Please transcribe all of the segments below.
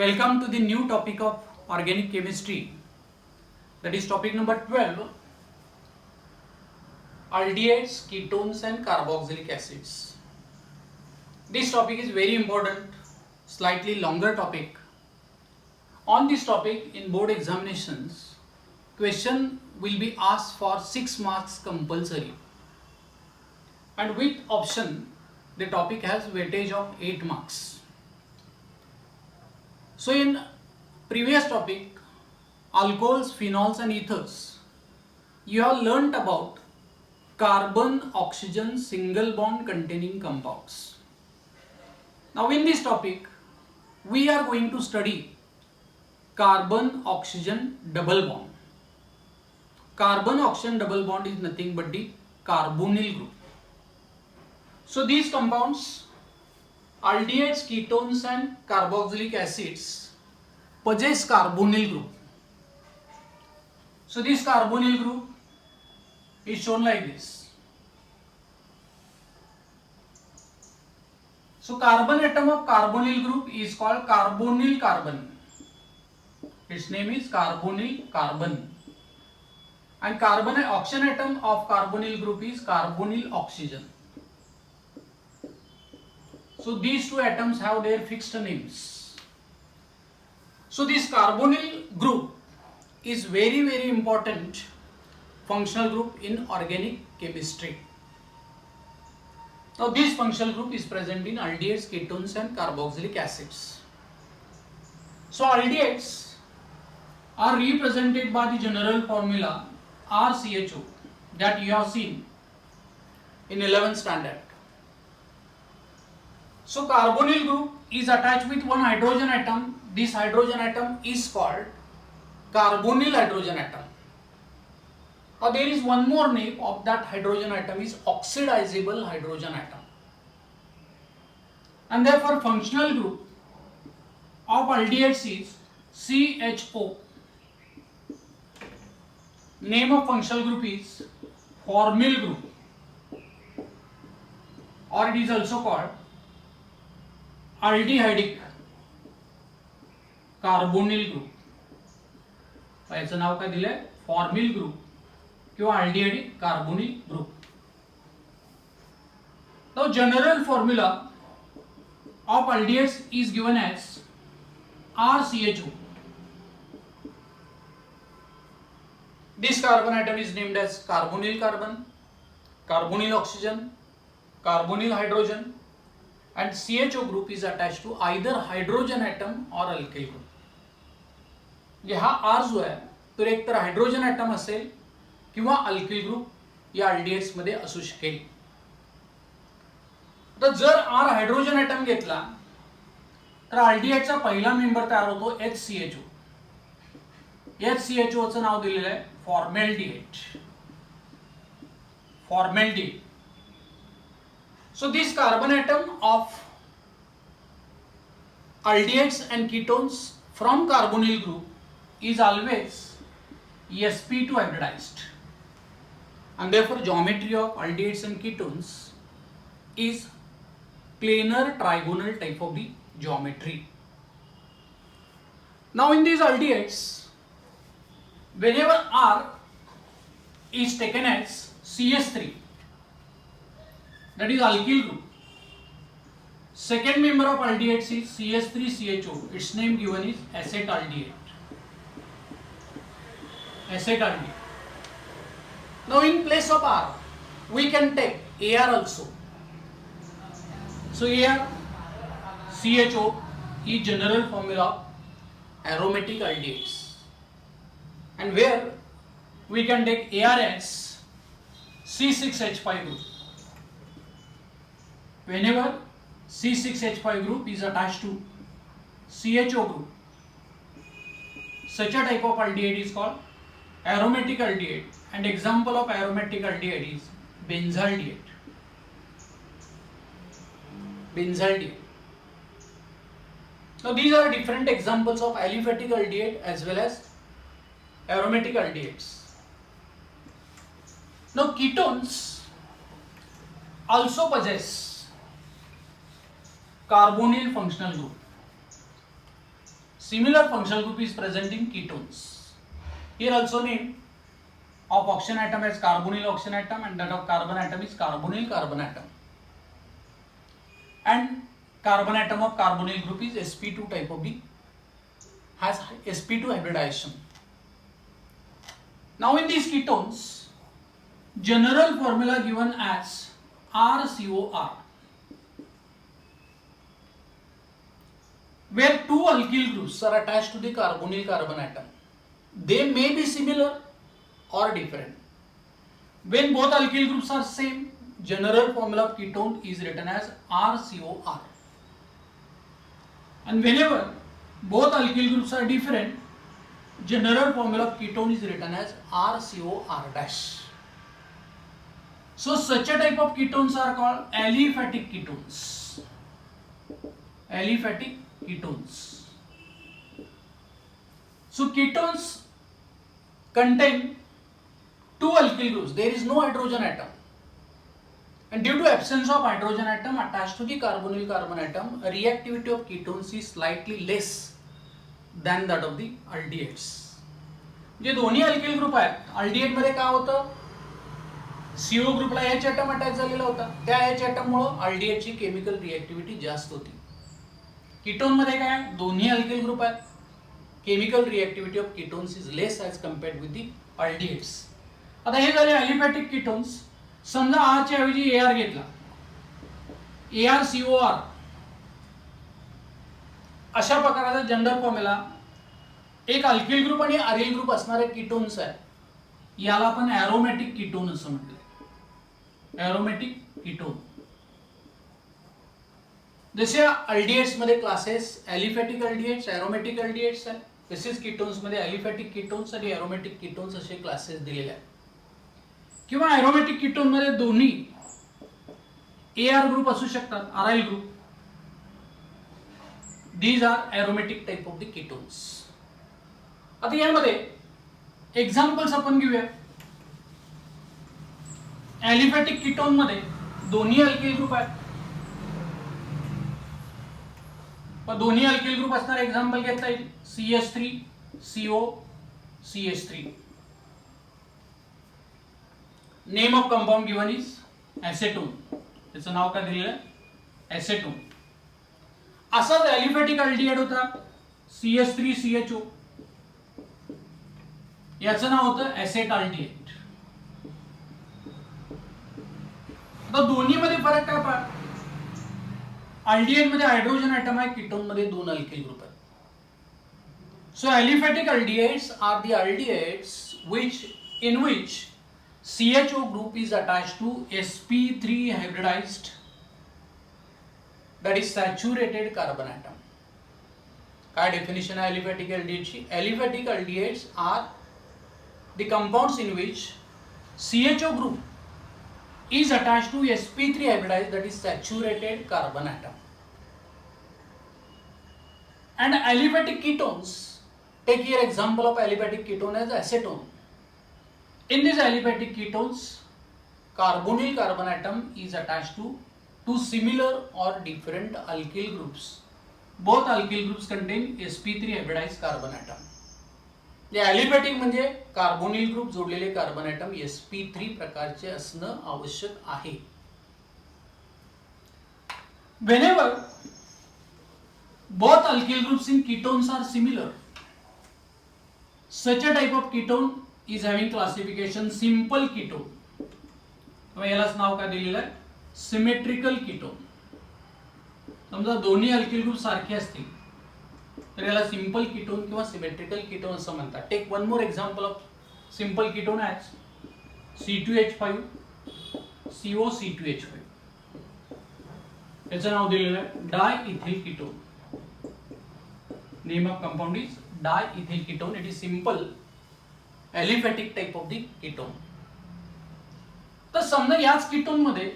Welcome to the new topic of organic chemistry, that is topic number 12, aldehydes, ketones and carboxylic acids. This topic is very important, slightly longer topic. On this topic in board examinations, question will be asked for 6 marks compulsory, and with option the topic has weightage of 8 marks. So in previous topic, alcohols, phenols and ethers, you have learnt about carbon oxygen single bond containing compounds. Now in this topic we are going to study carbon oxygen double bond. Carbon oxygen double bond is nothing but the carbonyl group. So these compounds, aldehydes, ketones and carboxylic acids, possess carbonyl group. So this carbonyl group is shown like this. So carbon atom of carbonyl group is called carbonyl carbon. Its name is carbonyl carbon. And carbon oxygen atom of carbonyl group is carbonyl oxygen. So these two atoms have their fixed names. So this carbonyl group is very important functional group in organic chemistry. Now this functional group is present in aldehydes, ketones and carboxylic acids. So aldehydes are represented by the general formula RCHO that you have seen in 11th standard. So carbonyl group is attached with one hydrogen atom. This hydrogen atom is called carbonyl hydrogen atom. Now there is one more name of that hydrogen atom is oxidizable hydrogen atom. And therefore functional group of aldehydes is CHO. Name of functional group is formyl group, or it is also called aldehydic carbonyl group. याचं नाव काय दिलंय? Formal group किंवा aldehydic carbonyl group. Now general formula of aldehydes is given as RCHO. This carbon atom is named as carbonyl carbon, carbonyl oxygen, carbonyl hydrogen, and CHO group is attached to either hydrogen atom or alkyl group. म्हणजे हा R जो आहे तो एक तर hydrogen atom असेल किंवा alkyl group या अल्डिहाइड्स मध्ये असू शकेल. तर जर R हायड्रोजन ॲटम घेतला तर अल्डिहाइडचा पहिला मेंबर तयार होतो HCHO. HCHO चं नाव दिलेलं आहे फॉर्मॅल्डिहाइड. फॉर्मॅल्डिहाइड. So this carbon atom of aldehydes and ketones from carbonyl group is always sp2 hybridized, and therefore geometry of aldehydes and ketones is planar trigonal type of the geometry. Now in these aldehydes, whenever R is taken as CH3, that is alkyl group, second member of aldehydes is CH3CHO. Its name given is acetaldehyde. Acetaldehyde. Now in place of R, we can take AR also. So AR, CHO is general formula of aromatic aldehydes, and where we can take AR as C6H5 group. Whenever C6H5 group is attached to CHO group, such a type of aldehyde is called aromatic aldehyde, and example of aromatic aldehyde is benzaldehyde. Benzaldehyde. Now these are different examples of aliphatic aldehyde as well as aromatic aldehydes. Now ketones also possess carbonyl functional group. similar functional group is present in ketones. Here also name of oxygen atom as carbonyl oxygen atom and that of carbon atom is carbonyl carbon atom. And carbon atom of carbonyl group is sp2 type of B, has sp2 hybridization. Now in these ketones, general formula given as RCOR, where two alkyl groups are attached to the carbonyl carbon atom. They may be similar or different. When both alkyl groups are same, general formula of ketone is written as RCOR. And whenever both alkyl groups are different, general formula of ketone is written as RCOR dash. So such a type of ketones are called aliphatic ketones. Aliphatic ketones. So ketones contain two alkyl groups. There is no hydrogen atom. And due to absence of hydrogen atom attached to the carbonyl carbon atom, reactivity of ketones is slightly less than that of the aldehydes. जे दोन्ही alkyl group आहेत, aldehyde मध्ये काय होतं, CO ग्रुपला H atom attach झालेला होता, त्या H atom मुळे अल्डिहाइडची केमिकल रिएक्टिव्हिटी जास्त होती. कीटोन मध्ये काय, दोन्ही अल्किल ग्रुप आहेत, chemical reactivity of ketones is less as compared with the aldehydes. आता हे झाले अलिफॅटिक कीटोन्स. समजा R च्या ऐवजी AR घेतला, ArCOR अशा प्रकारचा जनरल फॉर्म्युला एक अल्किल ग्रुप आणि अरिल ग्रुप असणारे कीटोन्स आहे, याला आपण एरोमॅटिक कीटोन असं म्हटलं. एरोमॅटिक कीटोन. जसे अल्डिहाइड्स मध्ये क्लासेस एलिफॅटिक अल्डिहाइड्स, एरोमॅटिक अल्डिहाइड्स आहे, तसेच कीटोन्स मध्ये एलिफॅटिक कीटोन्स आणि एरोमॅटिक कीटोन्स असे क्लासेस दिलेले आहेत. किंवा एरोमॅटिक कीटोन मध्ये दोन्ही AR ग्रुप असू शकतात, aryl group. These are aromatic type of the ketones. आता यामध्ये एक्झाम्पल्स आपण घेऊया. एलिफॅटिक कीटोन मध्ये दोन्ही अल्किल ग्रुप आहेत. दोन्ही अल्किल ग्रुप असणारे एक्झाम्पल घेता येईल CH3 CO CH3. Name of compound given is acetone. त्याचं नाव काय दिलेलं आहे, ॲसेटोन. असाच एलिफॅटिक अल्डिहाइड होता CH3CHO, याचं नाव होतं ॲसेट अल्डिहाइड. आता दोन्ही मध्ये फरक काय पहा, अल्डिहाइड मध्ये हायड्रोजन ॲटम आहे, कीटोन मध्ये दोन अल्किल ग्रुप आहेत. So aliphatic aldehydes are the aldehydes in which CHO group is attached to sp3 hybridized, that is saturated carbon atom. काय डेफिनेशन आहे एलिफॅटिक अल्डिहाइडची? Aliphatic aldehydes are the compounds in which CHO group is attached to sp3 hybridized, that is saturated carbon atom. And aliphatic ketones, take here example of aliphatic ketone as acetone. In these aliphatic ketones, carbonyl carbon atom is attached to two similar or different alkyl groups. Both alkyl groups contain sp3 hybridized carbon atom. या aliphatic म्हणजे carbonyl group जोडलेले carbon atom sp3 प्रकारचे असणं आवश्यक आहे. Whenever both alkyl groups in ketones are similar, such a type of ketone is having classification simple ketone. यालाच नाव काय दिलेलं आहे, सिमेट्रिकल कीटोन. समजा दोन्ही अल्किल ग्रुप सारखे असतील तर याला सिंपल कीटोन किंवा सिमेट्रिकल कीटोन असं म्हणतात. Take one more example of simple ketone as C2H5 CO C2H5. याचं नाव दिलेलं आहे diethyl ketone. Name of compound is diethyl ketone. It is simple aliphatic type of the ketone. तर समजा याच कीटोन मध्ये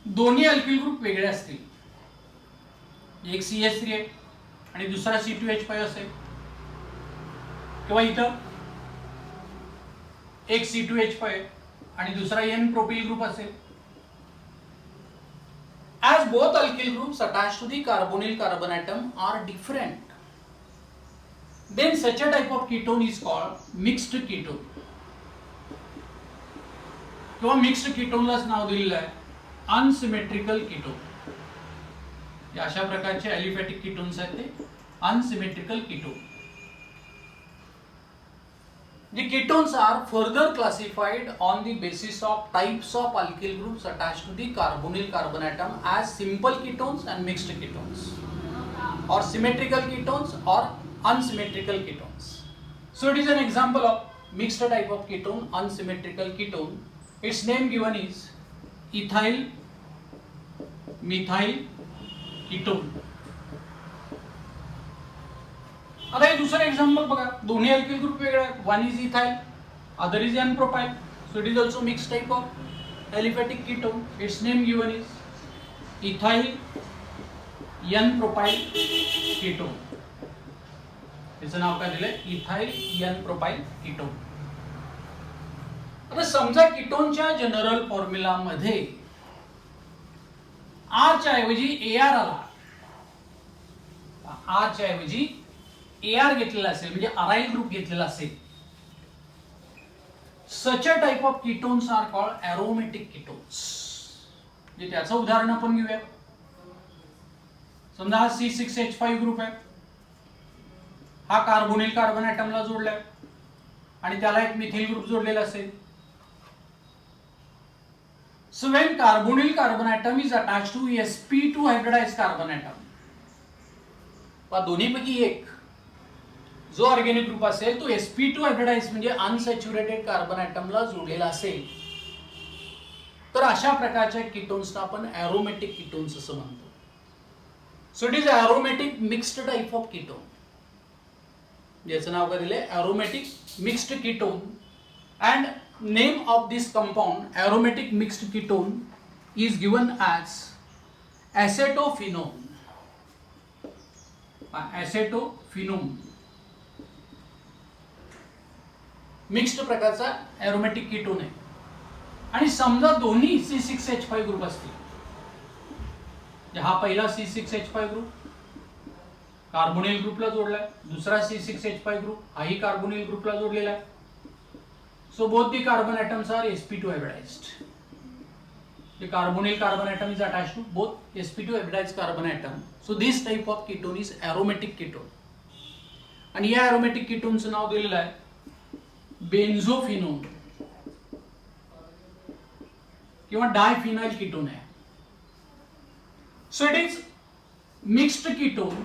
दोन्ही अल्किल ग्रुप वेगळे असतील, एक CH3 आहे आणि दुसरा C2H5 असेल, किंवा इथं एक C2H5 आणि दुसरा N प्रोपिल ग्रुप असेल. As both alkyl groups attached to the carbonyl carbon atom are different, then such a type of ketone is called mixed ketone. किंवा मिक्स्ड कीटोनलाच नाव दिलेलं आहे अनसिमेट्रिकल कीटोन. अशा प्रकारचे ॲलिफॅटिक कीटोन्स आहेत ते unsymmetrical ketone. The ketones are further classified on the basis of types of alkyl groups attached to the carbonyl carbon atom as simple ketones and mixed ketones, or symmetrical ketones or unsymmetrical ketones. So it is an example of mixed type of ketone, unsymmetrical ketone. Its name given is ethyl methyl ketone. आता हे दुसरं example बघा, दोन्ही alkyl group वेगळे आहेत. One is ethyl, other is n propyl. So it is also mix type of aliphatic ketone. It's name given is ethyl n propyl ketone. त्याचं नाव काय दिलंय? Ethyl n propyl ketone. आता समजा कीटोनच्या जनरल फॉर्म्युला मध्ये आर च्या ऐवजी एआर आला, आर च्या ऐवजी एआर घेतलेला असेल म्हणजे अराइल ग्रुप घेतलेला असेल, such a type of ketones are called aromatic ketones. म्हणजे त्याचं उदाहरण आपण घेऊया. समजा हा C6H5 ग्रुप आहे, हा कार्बोनिल कार्बन ॲटमला जोडलाय आणि त्याला एक मिथिल ग्रुप जोडलेला असेल. So when carbonyl carbon atom is attached to sp2 hybridized carbon atom, दोन्हीपैकी एक जो ऑर्गेनिक ग्रुप असेल तो sp2 हायब्रिडाइज म्हणजे अनसॅच्युरेटेड कार्बन ॲटमला जोडलेला असेल, तर अशा प्रकारच्या कीटोन्सना आपण एरोमेटिक कीटोन्स असं म्हणतो. सो it is aromatic mixed type of ketone. याचं नाव काय दिलंय? Aromatic mixed ketone. And name of this compound aromatic mixed ketone is given as acetophenone. Acetophenone mixed प्रकारचा एरोमेटिक कीटोन आहे. आणि समजा दोन्ही C6H5 ग्रुप असतील, हा पहिला C6H5 ग्रुप कार्बोनिल ग्रुपला जोडलाय, दुसरा C6H5 ग्रुप हाही कार्बोनिल ग्रुपला जोडलेला आहे. So both the carbon atoms are sp2 hybridized. The carbonyl carbon atom is attached to both sp2 hybridized carbon atom. So this type of ketone is aromatic ketone. आणि या aromatic ketone चं नाव दिलेलं आहे बेन्झोफिनोन किंवा diphenyl ketone आहे. So it is mixed ketone,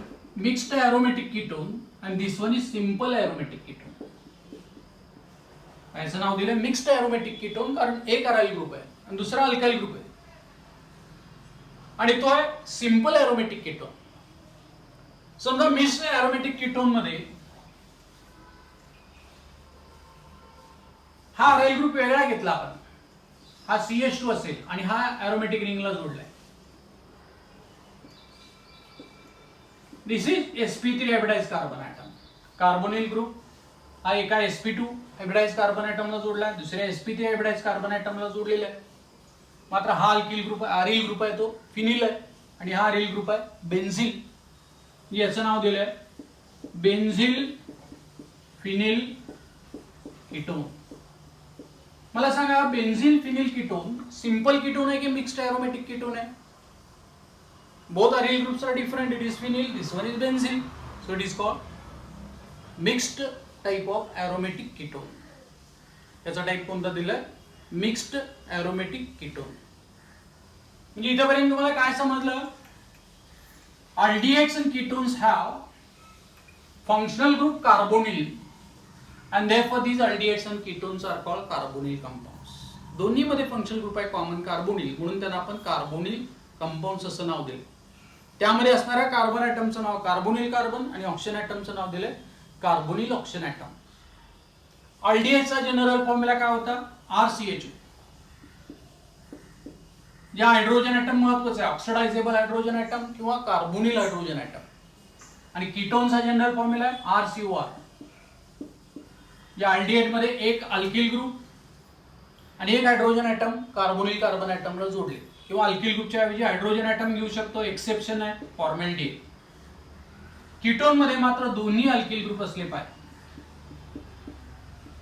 mixed aromatic ketone, and this one is simple aromatic ketone. याचं नाव दिलं mixed aromatic ketone, कारण एक अराइल ग्रुप आहे आणि दुसरा अल्काइल ग्रुप आहे आणि तो आहे सिंपल एरोमेटिक कीटोन. समजा मिक्स्ड एरोमेटिक कीटोन मध्ये हा अराइल ग्रुप वेगळा घेतला आपण, हा CH2 असेल आणि हा एरोमेटिक रिंगला जोडलाय. This is sp3 hybridized carbon atom. Carbonyl group हा एका sp2 हायब्रिडाइज्ड कार्बन ॲटमला जोडलाय, दुसऱ्या sp3 हायब्रिडाइज्ड कार्बन ॲटमला जोडलेला आहे. मात्र हा अल्किल ग्रुप अरिल ग्रुप आहे, तो फिनिल आहे आणि हा अरिल ग्रुप आहे बेन्झिल. याचं नाव दिलंय बेन्झिल फिनिल कीटोन. मला सांगा benzyl phenyl ketone simple ketone आहे की मिक्स्ड एरोमेटिक कीटोन आहे? Both aryl groups are different. It is phenyl, this one is benzyl. So it is called mixed type of aromatic ketone. याचा type कोणता दिलाय? Mixed aromatic ketone. म्हणजे इथपर्यंत तुम्हाला काय समजलं? aldehydes and ketones have functional group carbonyl and therefore these aldehydes and ketones are called carbonyl compounds. दोन्ही मध्ये फंक्शनल ग्रुप आहे कॉमन कार्बोनिल, म्हणून त्यांना आपण कार्बोनिल कंपाऊंड्स असं नाव दिले. त्यामध्ये असणाऱ्या कार्बन ॲटमचं नाव कार्बोनिल कार्बन आणि ऑक्सिजन ॲटमचं नाव दिले कार्बोनिल ऑक्सिजन ॲटम. अल्डिहाइडचा जनरल फॉर्म्युला काय होता? RCHO. या हायड्रोजन ॲटम महत्त्वाचा आहे, ऑक्सिडायझेबल हायड्रोजन ॲटम किंवा कार्बोनिल हायड्रोजन ॲटम. आणि कीटोनचा जनरल फॉर्म्युला आहे RCOR. या अल्डिहाइड मध्ये एक अल्किल ग्रुप आणि एक हायड्रोजन ॲटम कार्बोनिल कार्बन ॲटमला जोडले, किंवा अल्किल ग्रुपच्या ऐवजी हायड्रोजन ॲटम घेऊ शकतो, एक्सेप्शन आहे फॉर्मॅलिटी. कीटोन मध्ये मात्र दोन्ही अल्किल ग्रुप असले पाहिजे.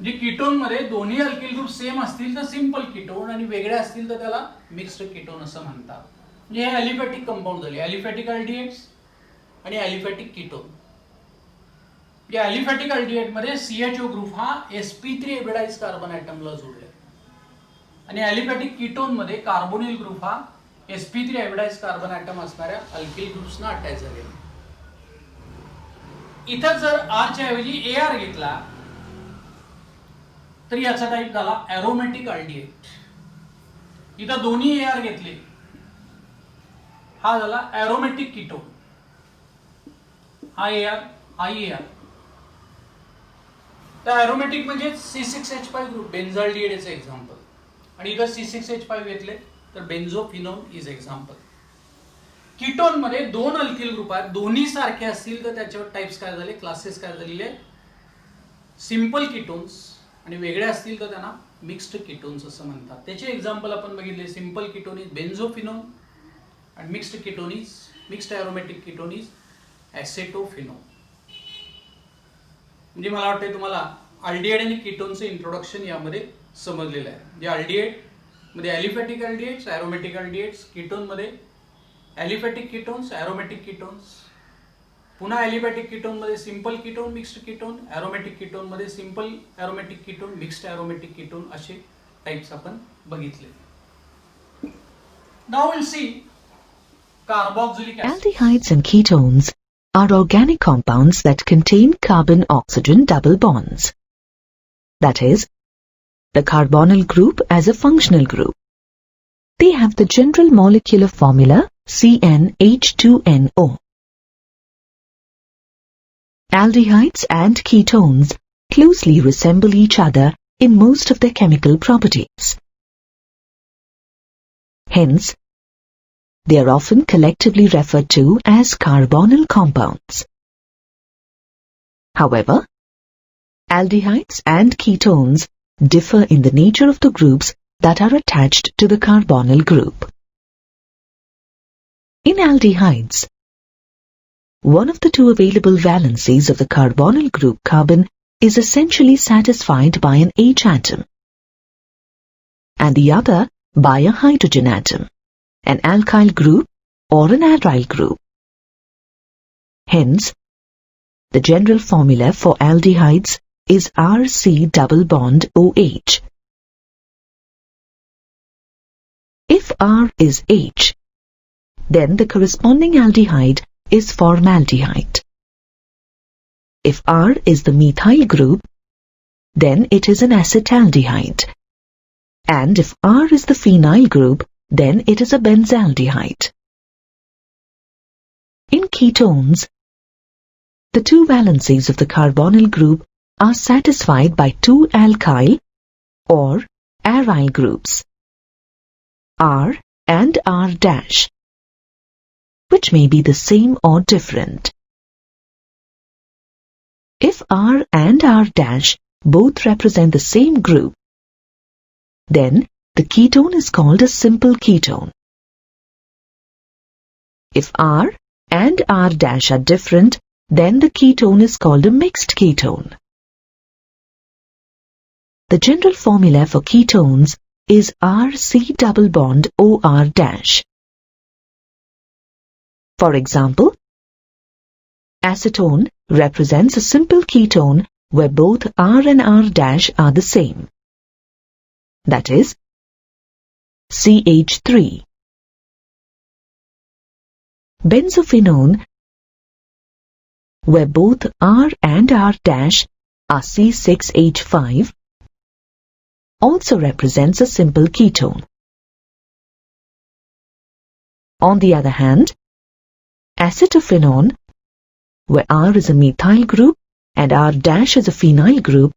जे कीटोन मध्ये दोन्ही अल्किल ग्रुप सेम असतील तर सिंपल कीटोन आणि वेगळे असतील तर त्याला मिक्स्ड कीटोन असं म्हणतात. म्हणजे हे ॲलिफॅटिक कंपाऊंड झाले, ॲलिफॅटिक अल्डिहाइड्स आणि ॲलिफॅटिक कीटोन. या ॲलिफॅटिक अल्डिहाइड मध्ये CHO ग्रुप हा sp3 एबिडाइज कार्बन ॲटमला जोडले आणि ॲलिफॅटिक कीटोन मध्ये कार्बोनिल ग्रुप हा sp3 एबिडाइज कार्बन ॲटम असणाऱ्या अल्किल ग्रुप्सना अटॅच झाले. इथं जर R च्या ऐवजी AR घेतला तर याचा टाईप झाला एरोमॅटिक अल्डिहाइड. इथं दोन्ही AR घेतले, हा झाला एरोमॅटिक कीटोन. हा AR, हा AR. तर एरोमॅटिक म्हणजे C6H5 ग्रुप, बेन्झाल्डिहाइडचे एक्झाम्पल. आणि इथं C6H5 घेतले तर बेन्झोफिनोन इज एक्झाम्पल. कीटोन मध्ये दोन अल्किल ग्रुप आहेत, दोन्ही सारखे असतील तर त्याच्यावर टाइप्स काय झाले, क्लासेस काय झालेले, सिंपल कीटोन्स, आणि वेगळे असतील तर त्यांना मिक्स्ड कीटोन्स असं म्हणतात. त्याचे एक्झाम्पल आपण बघितले. सिंपल कीटोन इज बेन्झोफिनोन आणि mixed ketone is, mixed aromatic ketone is acetophenone. म्हणजे मला वाटतं तुम्हाला अल्डिहाइड आणि कीटोनचं इंट्रोडक्शन यामध्ये समजलेलं आहे. म्हणजे अल्डिहाइड मध्ये aliphatic aldehydes, aromatic aldehydes, ketone मध्ये ॲलिफॅटिक कीटोन्स, एरोमॅटिक कीटोन्स, पुन्हा ॲलिफॅटिक कीटोन मध्ये simple ketone, mixed ketone, aromatic ketone मध्ये simple aromatic ketone, mixed aromatic ketone, असे टाइप्स आपण बघितले. Now will see carboxylic acid. Aldehydes and ketones are organic compounds that contain carbon-oxygen double bonds. That is, the carbonyl group as a functional group. They have the general molecular formula CnH2nO. Aldehydes and ketones closely resemble each other in most of their chemical properties. Hence, they are often collectively referred to as carbonyl compounds. However, aldehydes and ketones differ in the nature of the groups that are attached to the carbonyl group. In aldehydes, one of the two available valencies of the carbonyl group carbon is essentially satisfied by an H atom, and the other by a hydrogen atom, an alkyl group or an aryl group. Hence, the general formula for aldehydes is RC double bond OH. If R is H, then the corresponding aldehyde is formaldehyde. If R is the methyl group, then it is an acetaldehyde. And if R is the phenyl group, then it is a benzaldehyde. In ketones, the two valencies of the carbonyl group are satisfied by two alkyl or aryl groups, R and R', which may be the same or different. If R and R' both represent the same group, then the ketone is called a simple ketone. If R and R' are different, then the ketone is called a mixed ketone. The general formula for ketones is RC double bond OR'. For example, acetone represents a simple ketone where both R and R' are the same. That is, CH3. Benzophenone, where both R and R' are C6H5, also represents a simple ketone. On the other hand, acetophenone, where R is a methyl group and R' is a phenyl group,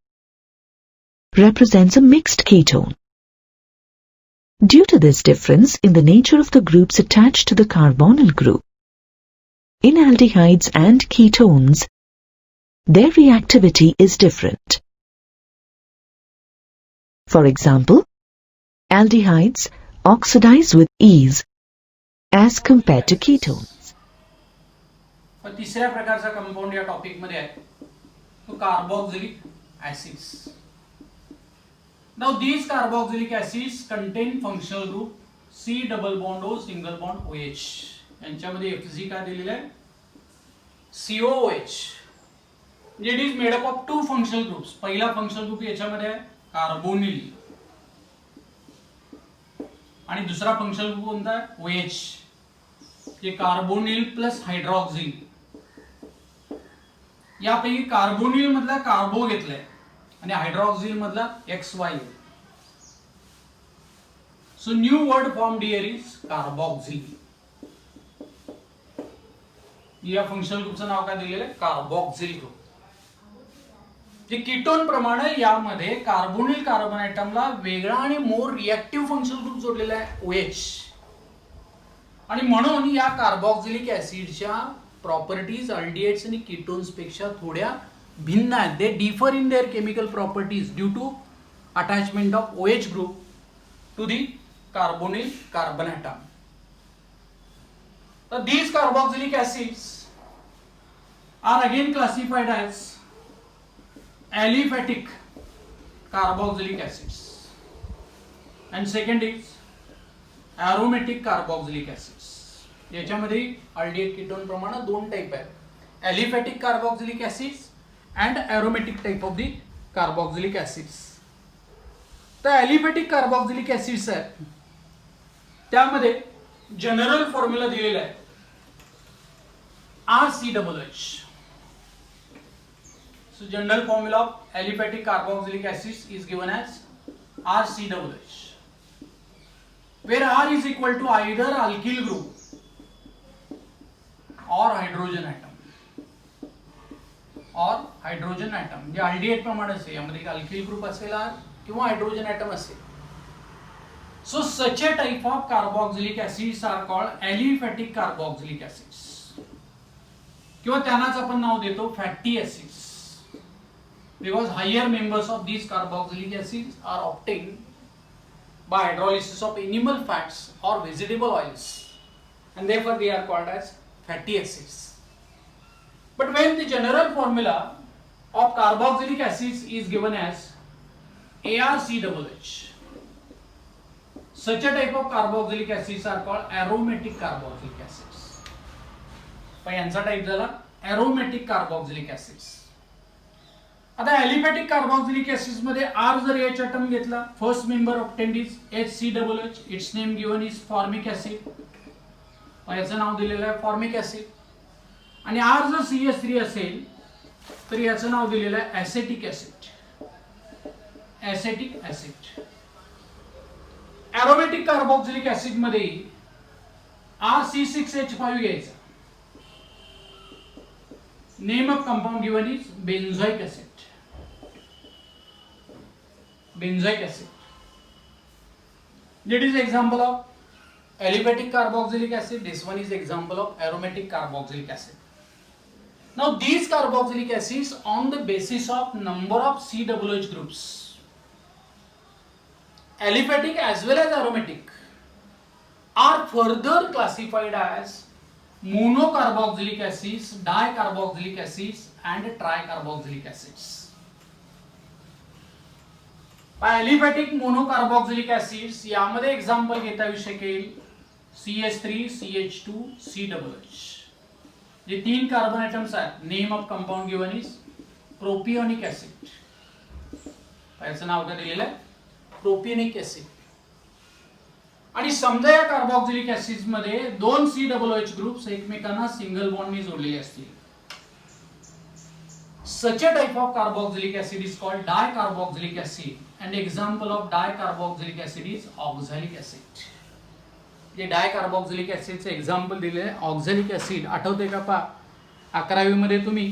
represents a mixed ketone. Due to this difference in the nature of the groups attached to the carbonyl group, in aldehydes and ketones, their reactivity is different. For example, aldehydes oxidize with ease as compared to ketones. तिसऱ्या प्रकारचा compound या topic मध्ये आहे तो carboxylic acids. Now these carboxylic acids contain functional group C double bond O single bond OH. यांच्यामध्ये FZ काय दिलेलं आहे COOH. It is made up of two functional groups. पहिला functional group याच्यामध्ये आहे कार्बोनिल आणि दुसरा functional group कोणता आहे OH. जे कार्बोनिल प्लस हायड्रॉक्सिल. यापैकी कार्बोनिल मधला कार्बो घेतलाय आणि हायड्रॉक्सिल मधला XY. So new word formed here is carboxyl. या फंक्शनल ग्रुपचं नाव काय दिलेलं आहे कार्बोक्सिल ग्रुप. जे कीटोन प्रमाणे यामध्ये कार्बोनिल कार्बन आयटमला वेगळा आणि मोर रिएक्टिव्ह फंक्शनल ग्रुप जोडलेला आहे OH. आणि म्हणून या कार्बोक्सिलिक ऍसिडच्या प्रॉपर्टीज अल्डिहाइड्स आणि कीटोन्स पेक्षा थोड्या भिन्न आहेत. They differ in their chemical properties due to attachment of OH group to the carbonyl carbon atom. So these carboxylic acids are again classified as aliphatic carboxylic acids and second is aromatic carboxylic acids. याच्यामध्ये aldehyde ketone प्रमाण दोन type आहेत, aliphatic carboxylic acids and aromatic type of the carboxylic acids. तर aliphatic carboxylic acids आहेत त्यामध्ये general formula दिलेला आहे RCOOH. So general formula of aliphatic carboxylic acids is given as RCOOH, where R is equal to either alkyl group or hydrogen atom or hydrogen atom. J aldehyde प्रमाणे असेल यामध्ये alkyl group असेल किंवा hydrogen atom असेल. So such a type of carboxylic acids are called aliphatic carboxylic acids. किंवा त्यांनाच आपण नाव देतो fatty acids because higher members of these carboxylic acids are obtained by hydrolysis of animal fats or vegetable oils and therefore they are called as fatty acids. But when the general formula of carboxylic acids is given as ARCOOH, such a type of carboxylic acids are called aromatic carboxylic acids. पण यांचा type झाला aromatic carboxylic acids. आता aliphatic carboxylic acids मध्ये R जर H atom घेतला, first member obtained is HCOOH. Its name given is formic acid. याचं नाव दिलेलं आहे formic acid. आणि R जर CH3 असेल तर याचं नाव दिलेलं आहे acetic acid. acetic acid. aromatic carboxylic acid मध्ये RC6H5 घ्यायचा. Name of compound given is benzoic acid. Benzoic acid. That is example of aliphatic carboxylic acid. This one is example of aromatic carboxylic acid. Now these carboxylic acids on the basis of number of COOH groups, aliphatic as well as aromatic, are further classified as monocarboxylic acids, dicarboxylic acids and tricarboxylic acids. Aliphatic monocarboxylic acids यामध्ये example घेता येऊ शकेल CH3, CH2, COOH. जे तीन carbon items आहेत. Name of compound given is propionic acid. याचं नाव काय दिलेलं आहे प्रोपियोनिक ऍसिड. आणि समजा या कार्बोक्सिलिक ऍसिड्स मध्ये दोन COOH ग्रुप्स एकमेकांना सिंगल बॉन्डने जोडलेले असतील. Such a type of carboxylic acid is called dicarboxylic acid and example of dicarboxylic acid is oxalic acid. जे डायकार्बोक्सिलिक ऍसिडचे एक्झाम्पल दिले आहे ऑक्झॅलिक ऍसिड. आठवते का पा 11वी मध्ये तुम्ही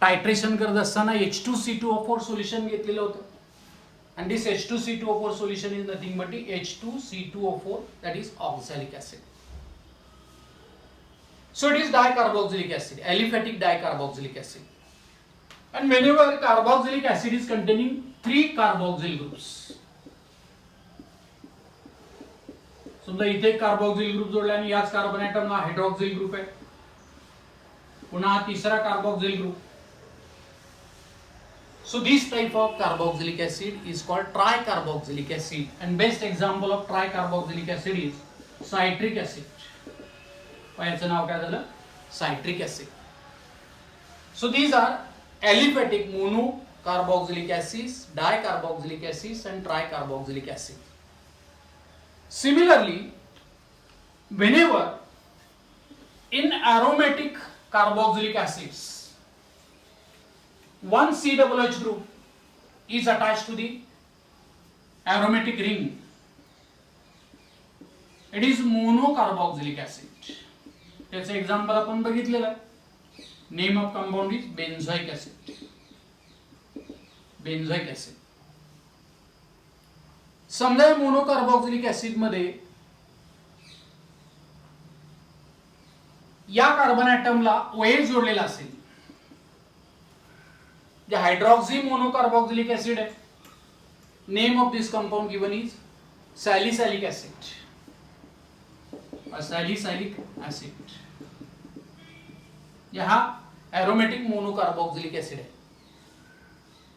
टायट्रेशन करत असताना H2C2O4 सोल्युशन घेतलेलं होतं. And this H2C2O4 solution is nothing but the H2C2O4, that is oxalic acid. So it is dicarboxylic acid, aliphatic dicarboxylic acid. And whenever carboxylic acid is containing 3 carboxyl groups, समजा इथे carboxyl group जोडला आणि याच carbon ॲटमला hydroxyl group आहे पुन्हा तिसरा carboxyl group. So this type of carboxylic acid is called tricarboxylic acid, and best example of tricarboxylic acid is citric acid. याचं नाव काय झालं? Citric acid. So these are aliphatic monocarboxylic acids, dicarboxylic acids and tricarboxylic acid. Similarly, whenever in aromatic carboxylic acids one COOH group is attached to the aromatic ring, it is monocarboxylic acid. त्याचं example आपण बघितलेलं आहे. Name of compound is benzoic acid. Benzoic acid. समजा या monocarboxylic acid मध्ये या carbon ऍटमला OH जोडलेला असेल, जे हायड्रॉक्सी मोनोकार्बोक्सिलिक ऍसिड आहे. Name of this compound given is salicylic acid. Salicylic acid हा एरोमेटिक मोनोकार्बोक्सिलिक ऍसिड आहे.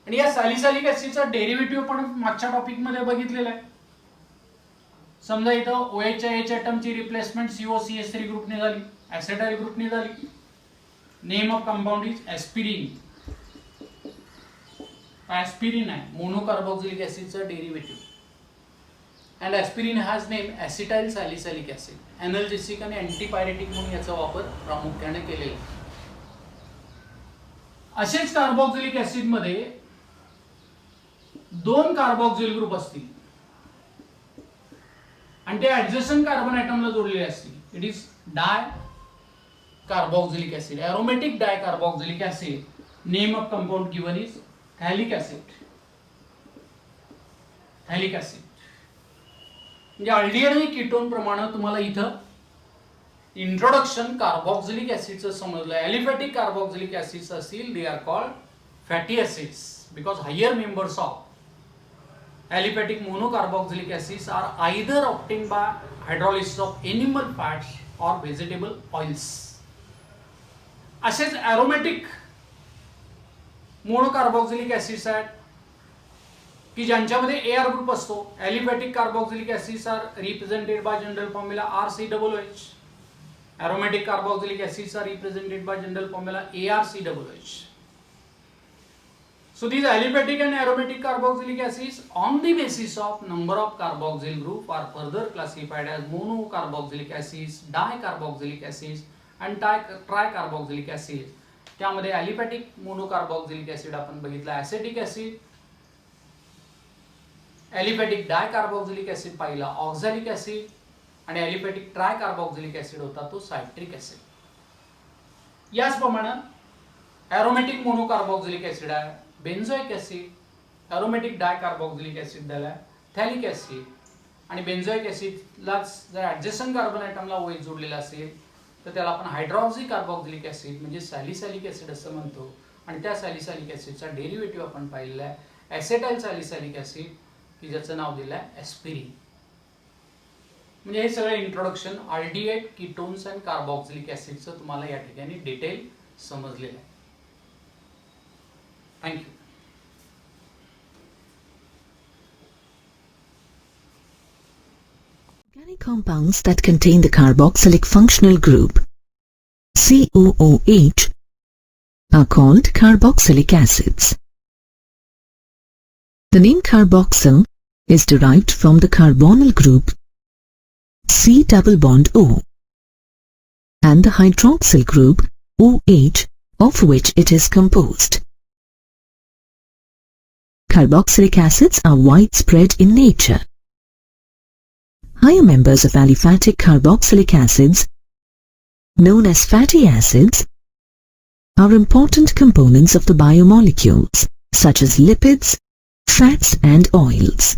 आणि या सॅलिसॅलिक ऍसिडचा डेरिव्हेटिव्ह आपण मागच्या टॉपिक मध्ये बघितलेला आहे. समजा इथं OH च्या H ऍटमची रिप्लेसमेंट COCH3 ग्रुपने झाली, ऍसिटाइल ग्रुपने झाली. Name of compound is aspirin. Aspirin आहे मोनोकार्बोक्सिलिक ऍसिडचा derivative. And aspirin has name acetyl salicylic acid. Analgesic आणि अँटीपायरेटिक म्हणून याचा वापर प्रामुख्याने केलेला आहे. असेच कार्बोक्सिलिक ऍसिड मध्ये दोन कार्बोक्सिल ग्रुप असतील आणि ते ऍडजस्टंट कार्बन ऍटमला जोडलेले असतील. It is di carboxylic acid. Aromatic di carboxylic acid. Name of compound given is phthalic acid. Phthalic acid म्हणजे अल्डिहाइड आणि कीटोन प्रमाणे तुम्हाला इथं इंट्रोडक्शन कार्बोक्सिलिक ऍसिडचं समजलं. एलिफॅटिक कार्बोक्सिलिक ऍसिड्स असतील, they are called fatty acids because higher members of aliphatic monocarboxylic acids are either obtained by hydrolysis of animal fats or vegetable oils. असेच aromatic monocarboxylic acids आहेत की ज्यांच्यामध्ये AR group असतो. Aliphatic carboxylic acids are represented by general formula RCOOH. Aromatic carboxylic acids are represented by general formula ARCOOH. So these aliphatic and aromatic carboxylic acids on the basis of number of carboxyl group are further classified as monocarboxylic acids, dicarboxylic acids and tricarboxylic acids. त्यामध्ये aliphatic monocarboxylic acid आपण बघितला acetic acid, aliphatic dicarboxylic acid पाहिला oxalic acid आणि एलिफॅटिक ट्रायकार्बोक्सिलिक acid होता तो citric acid. याचप्रमाणे aromatic monocarboxylic acid आहे बेन्झोइक acid. Aromatic dicarboxylic acid झाला थॅलिक ऍसिड. आणि बेन्झोइक ऍसिडलाच जर ऍडजस्टंट कार्बन ऍटमला OH जोडलेला असेल तर त्याला आपण हायड्रॉक्सी कार्बोक्सिलिक ऍसिड म्हणजे सॅलिसॅलिक ऍसिड असं म्हणतो. आणि त्या सॅलिसॅलिक ऍसिडचा डेरिव्हेटिव्ह आपण पाहिलेला आहे ऍसिटाइल सॅलिसॅलिक ऍसिड की ज्याचं नाव दिलं आहे एस्पिरिन. म्हणजे हे सगळं introduction aldehyde, ketones and carboxylic ऍसिडचं तुम्हाला या ठिकाणी डिटेल समजलेलं आहे. Thank you. Organic compounds that contain the carboxylic functional group COOH are called carboxylic acids. The name carboxyl is derived from the carbonyl group C double bond O and the hydroxyl group OH of which it is composed. Carboxylic acids are widespread in nature. Higher members of aliphatic carboxylic acids, known as fatty acids, are important components of the biomolecules such as lipids, fats and oils.